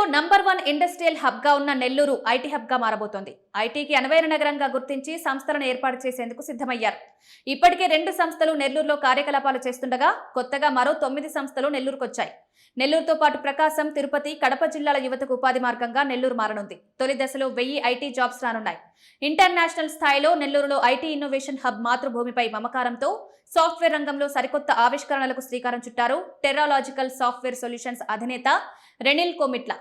ఏపీలో number 1 industrial hub గా ఉన్న నెల్లూరు ఐటీ హబ్ గా మారబోతోంది. ఐటీకి అనువైన నగరంగా గుర్తించి సంస్థలను ఏర్పాటు చేసేందుకు సిద్ధమయ్యారు. ఇప్పటికే 2 సంస్థలు నెల్లూరులో కార్యకలాపాలు చేస్తుండగా కొత్తగా మరో 9 సంస్థలు నెల్లూరుకొచ్చాయి. నెల్లూరుతో పాటు ప్రకాశం, తిరుపతి, కడప జిల్లాల యువతకు ఉపాధి మార్గంగా నెల్లూరు మారనుంది. తొలి దశలో 1000 ఐటీ జాబ్స్ రానున్నాయి. ఇంటర్నేషనల్ స్థాయిలో నెల్లూరులో ఐటీ ఇన్నోవేషన్ హబ్ మాతృభూమిపై మమకారంతో సాఫ్ట్వేర్ రంగంలో సరికొత్త ఆవిష్కరణలకు శ్రీకారం చుట్టారు టెర్రాలాజికల్ సాఫ్ట్వేర్ సొల్యూషన్స్ అధినేత రెనిల్ కోమిట్ల.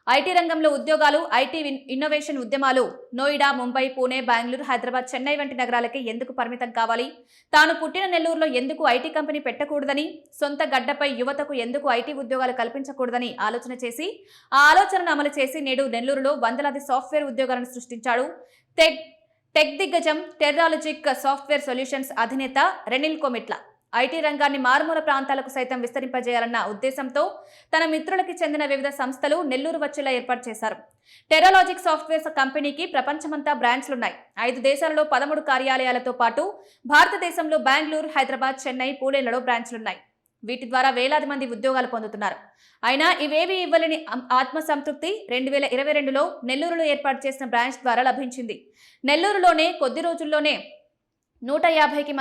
ఐటీ రంగంలో ఉద్యోగాలు, ఐటీ ఇన్నోవేషన్ ఉద్యమాలు నోయిడా, ముంబై, పూణే, బెంగళూరు, హైదరాబాద్, చెన్నై వంటి నగరాలకి ఎందుకు పరిమితం కావాలి? తాను పుట్టిన నెల్లూరులో ఎందుకు ఐటీ కంపెనీ పెట్టకూడదని, సొంత గడ్డపై యువతకు ఎందుకు ఐటీ ఉద్యోగాలు కల్పించకూడదని ఆలోచన చేసి ఆ ఆలోచనను అమలు చేసి నేడు నెల్లూరులో వందలాది సాఫ్ట్వేర్ ఉద్యోగాలను సృష్టించాడు టెక్ దిగ్గజం టెర్రాలజిక్ సాఫ్ట్వేర్ సొల్యూషన్స్ అధినేత రెనిల్ కోమిట్ల. ఐటీ రంగాన్ని మారుమూల ప్రాంతాలకు సైతం విస్తరింపజేయాలన్న ఉద్దేశంతో తన మిత్రులకి చెందిన వివిధ సంస్థలు నెల్లూరు వచ్చేలా ఏర్పాటు చేశారు. టెర్రాలజిక్ సాఫ్ట్వేర్ కంపెనీకి ప్రపంచమంతా బ్రాంచ్లున్నాయి. 5 దేశాలలో 13 కార్యాలయాలతో పాటు భారతదేశంలో బెంగళూరు, హైదరాబాద్, చెన్నై, పూణేలలో బ్రాంచ్లున్నాయి. వీటి ద్వారా వేలాది మంది ఉద్యోగాలు పొందుతున్నారు. అయినా ఇవేవీ ఇవ్వలేని ఆత్మసంతృప్తి 2022లో నెల్లూరులో ఏర్పాటు చేసిన బ్రాంచ్ ద్వారా లభించింది. నెల్లూరులోనే కొద్ది రోజుల్లోనే 150కి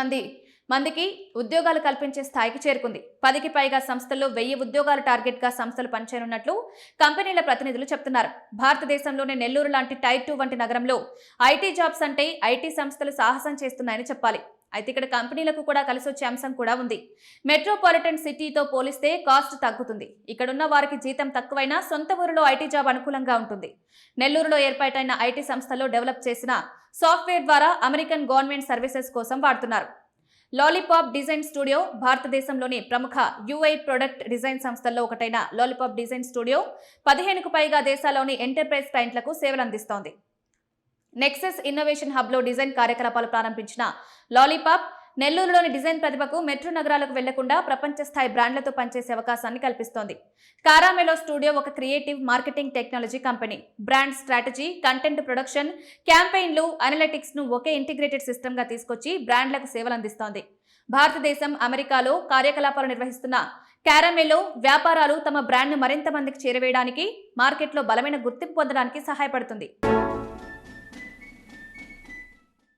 మందికి ఉద్యోగాలు కల్పించే స్థాయికి చేరుకుంది. 10కి పైగా సంస్థల్లో 1000 ఉద్యోగాలు టార్గెట్ గా సంస్థలు పనిచేయనున్నట్లు కంపెనీల ప్రతినిధులు చెప్తున్నారు. భారతదేశంలోనే నెల్లూరు లాంటి టైర్ 2 వంటి నగరంలో ఐటీ జాబ్స్ అంటే ఐటీ సంస్థలు సాహసం చేస్తున్నాయని చెప్పాలి. అయితే ఇక్కడ కంపెనీలకు కూడా కలిసొచ్చే అంశం కూడా ఉంది. మెట్రోపాలిటన్ సిటీతో పోలిస్తే కాస్ట్ తగ్గుతుంది. ఇక్కడున్న వారికి జీతం తక్కువైనా సొంత ఊరిలో ఐటీ జాబ్ అనుకూలంగా ఉంటుంది. నెల్లూరులో ఏర్పాటైన ఐటీ సంస్థలో డెవలప్ చేసిన సాఫ్ట్వేర్ ద్వారా అమెరికన్ గవర్నమెంట్ సర్వీసెస్ కోసం వాడుతున్నారు. లాలీపాప్ డిజైన్ స్టూడియో భారతదేశంలోని ప్రముఖ యూఐ ప్రొడక్ట్ డిజైన్ సంస్థల్లో ఒకటైన లాలీపాప్ డిజైన్ స్టూడియో 15కు పైగా దేశాల్లోని ఎంటర్ప్రైజ్ క్లయింట్లకు సేవలు అందిస్తోంది. నెక్సస్ ఇన్నోవేషన్ హబ్లో డిజైన్ కార్యకలాపాలు ప్రారంభించిన లాలీపాప్ నెల్లూరులోని డిజైన్ ప్రతిభకు మెట్రో నగరాలకు వెళ్లకుండా ప్రపంచ స్థాయి బ్రాండ్లతో పనిచేసే అవకాశాన్ని కల్పిస్తోంది. కారామెలో స్టూడియో ఒక creative marketing technology company. Brand strategy, content production, క్యాంపెయిన్లు, అనలిటిక్స్ ను ఒకే ఇంటిగ్రేటెడ్ సిస్టమ్ గా తీసుకొచ్చి బ్రాండ్లకు సేవలు అందిస్తోంది. భారతదేశం, అమెరికాలో కార్యకలాపాలు నిర్వహిస్తున్న కారామెలో వ్యాపారాలు తమ బ్రాండ్ను మరింత మందికి చేరవేయడానికి, మార్కెట్లో బలమైన గుర్తింపు పొందడానికి సహాయపడుతుంది.